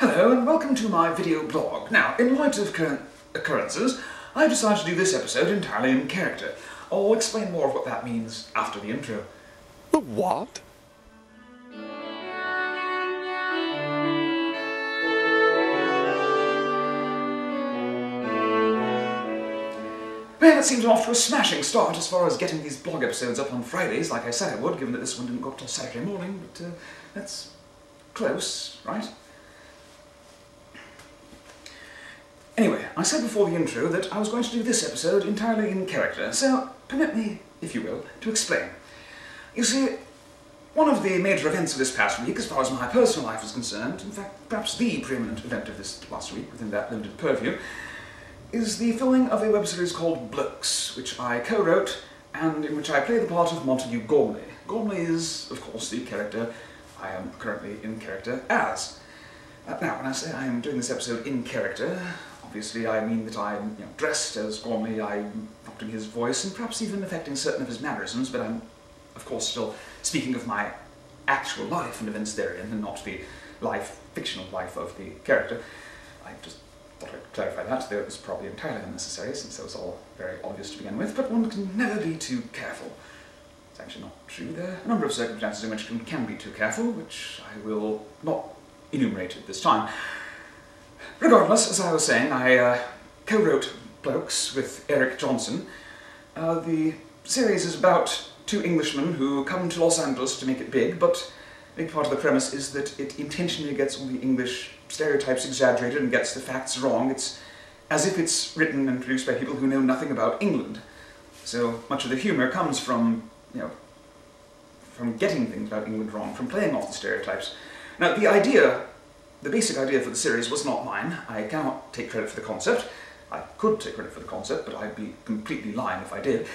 Hello and welcome to my video blog. Now, in light of current occurrences, I've decided to do this episode entirely in character. I'll explain more of what that means after the intro. The what? Well, it seems off to a smashing start as far as getting these blog episodes up on Fridays, like I said I would, given that this one didn't go up till Saturday morning, but that's close, right? Anyway, I said before the intro that I was going to do this episode entirely in character, so permit me, if you will, to explain. You see, one of the major events of this past week, as far as my personal life is concerned, in fact, perhaps the preeminent event of this last week within that limited purview, is the filming of a web series called Blokes, which I co-wrote and in which I play the part of Montague Gormley. Gormley is, of course, the character I am currently in character as. Now, when I say I am doing this episode in character, obviously I mean that I'm dressed as Gormley, I'm adopting his voice and perhaps even affecting certain of his mannerisms, but I'm, of course, still speaking of my actual life and events therein and not the fictional life of the character. I just thought I'd clarify that, though it was probably entirely unnecessary since that was all very obvious to begin with, but one can never be too careful. It's actually not true. There are a number of circumstances in which one can be too careful, which I will not enumerate at this time. Regardless, as I was saying, I co-wrote Blokes with Eric Johnson. The series is about two Englishmen who come to Los Angeles to make it big, but a big part of the premise is that it intentionally gets all the English stereotypes exaggerated and gets the facts wrong. It's as if it's written and produced by people who know nothing about England. So much of the humour comes from, from getting things about England wrong, from playing off the stereotypes. Now, the basic idea for the series was not mine. I cannot take credit for the concept. I could take credit for the concept, but I'd be completely lying if I did.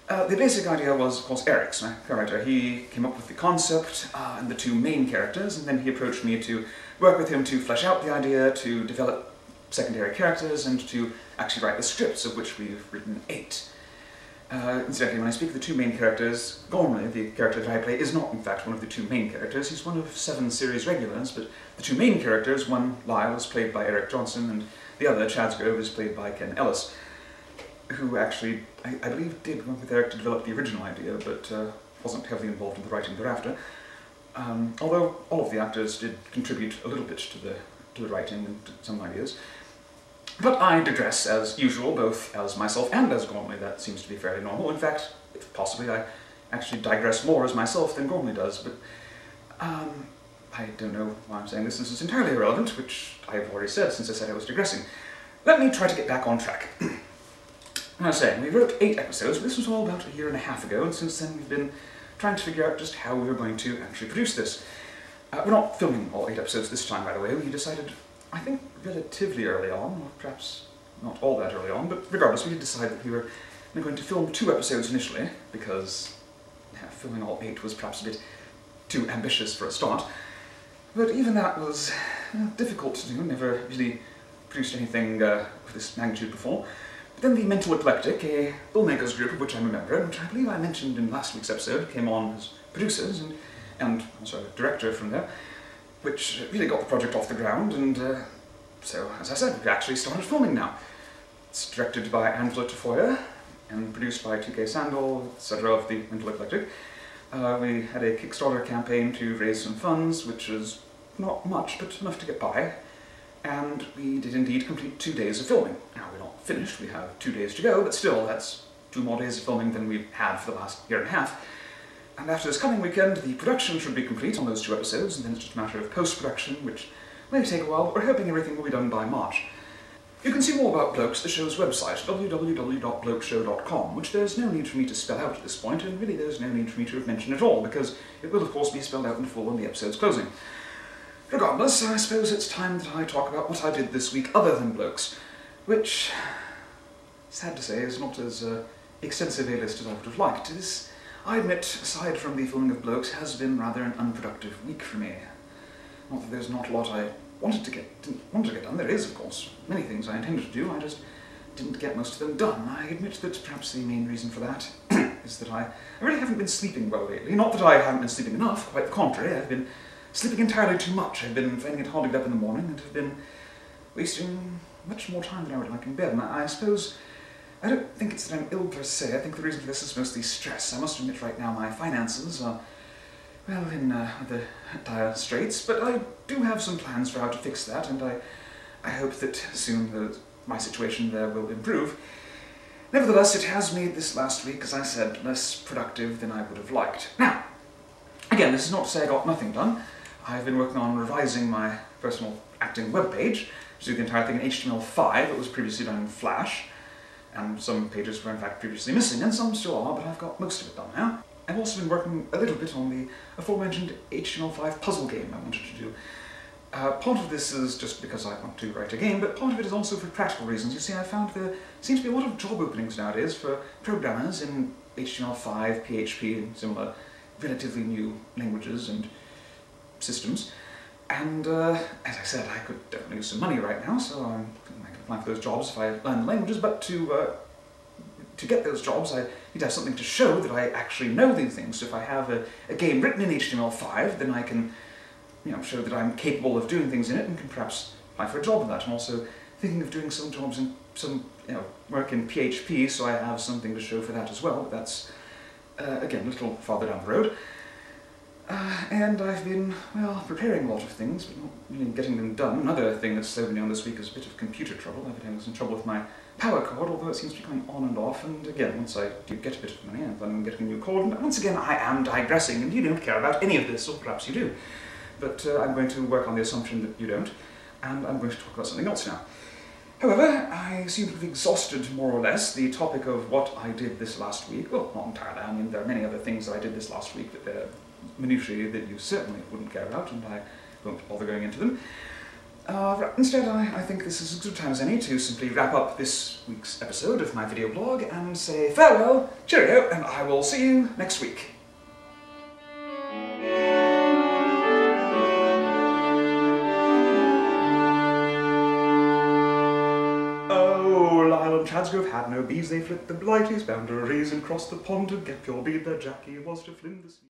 The basic idea was, of course, Eric's, my character. He came up with the concept and the two main characters, and then he approached me to work with him to flesh out the idea, to develop secondary characters, and to actually write the scripts, of which we've written 8. Incidentally, when I speak of the two main characters, Gormley, the character that I play, is not in fact one of the two main characters. He's one of 7 series regulars, but the two main characters, one, Lyle, is played by Eric Johnson, and the other, Chadsgrove, is played by Ken Ellis, who actually, I believe, did work with Eric to develop the original idea, but wasn't heavily involved in the writing thereafter. Although all of the actors did contribute a little bit to the writing and to some ideas. But I digress, as usual, both as myself and as Gormley. That seems to be fairly normal. In fact, if possibly, I actually digress more as myself than Gormley does, but I don't know why I'm saying this. This is entirely irrelevant, which I've already said since I said I was digressing. Let me try to get back on track. I was saying, we wrote 8 episodes, but this was all about a year and a half ago, and since then we've been trying to figure out just how we were going to actually produce this. We're not filming all 8 episodes this time, by the way. We decided, I think, relatively early on, or perhaps not all that early on, but regardless, we did decide that we were going to film 2 episodes initially, because filming all 8 was perhaps a bit too ambitious for a start. But even that was difficult to do. Never really produced anything of this magnitude before. But then the Mental Eclectic, a filmmakers group of which I'm a member, which I believe I mentioned in last week's episode, came on as producers and also a director from there, which really got the project off the ground, and so, as I said, we actually started filming now. It's directed by Angela Tafoya and produced by 2K Sandal, etc. of the Mental Eclectic. We had a Kickstarter campaign to raise some funds, which was not much, but enough to get by, and we did indeed complete 2 days of filming. Now, we're not finished, we have 2 days to go, but still, that's 2 more days of filming than we've had for the last year and a half. And after this coming weekend, the production should be complete on those 2 episodes, and then it's just a matter of post-production, which may take a while, but we're hoping everything will be done by March. You can see more about Blokes at the show's website, www.blokeshow.com, which there's no need for me to spell out at this point, and really there's no need for me to have mentioned at all, because it will of course be spelled out in full in the episode's closing. Regardless, I suppose it's time that I talk about what I did this week other than Blokes, which, sad to say, is not as extensive a list as I would have liked. This, I admit, aside from the filming of Blokes, has been rather an unproductive week for me. Not that there's not a lot I didn't want to get done. There is, of course, many things I intended to do, I just didn't get most of them done. I admit that perhaps the main reason for that is that I really haven't been sleeping well lately. Not that I haven't been sleeping enough, quite the contrary. I've been sleeping entirely too much. I've been finding it hard to get up in the morning and have been wasting much more time than I would like in bed. And I suppose, I don't think it's that I'm ill per se. I think the reason for this is mostly stress. I must admit right now my finances are, well, in the dire straits, but I do have some plans for how to fix that, and I hope that soon my situation there will improve. Nevertheless, it has made this last week, as I said, less productive than I would have liked. Now, again, this is not to say I got nothing done. I've been working on revising my personal acting webpage to do the entire thing in HTML5 that was previously done in Flash, and some pages were in fact previously missing, and some still are, but I've got most of it done now. I've also been working a little bit on the aforementioned HTML5 puzzle game I wanted to do. Part of this is just because I want to write a game, but part of it is also for practical reasons. You see, I found there seems to be a lot of job openings nowadays for programmers in HTML5, PHP, and similar relatively new languages and systems. And as I said, I could definitely use some money right now, so I can apply for those jobs if I learn the languages, but to get those jobs, I need to have something to show that I actually know these things. So if I have a game written in HTML5, then I can, show that I'm capable of doing things in it and can perhaps apply for a job in that. I'm also thinking of doing some jobs in work in PHP, so I have something to show for that as well. But that's, again, a little farther down the road. And I've been, well, preparing a lot of things, but not really getting them done. Another thing that's slowed me on this week is a bit of computer trouble. I've been having some trouble with my power cord, although it seems to be coming on and off, and again, once I do get a bit of money, I'm planning on getting a new cord, and once again, I am digressing, and you don't care about any of this, or perhaps you do. But I'm going to work on the assumption that you don't, and I'm going to talk about something else now. However, I seem to have exhausted, more or less, the topic of what I did this last week. Well, not entirely. I mean, there are many other things that I did this last week, but they're minutiae that you certainly wouldn't care about, and I won't bother going into them. Instead, I think this is as good a time as any to simply wrap up this week's episode of my video blog and say farewell, cheerio, and I will see you next week. Chadsgrove had no bees, they flit the blighty's boundaries and crossed the pond to get pure bead. There Jackie was to fling the sea.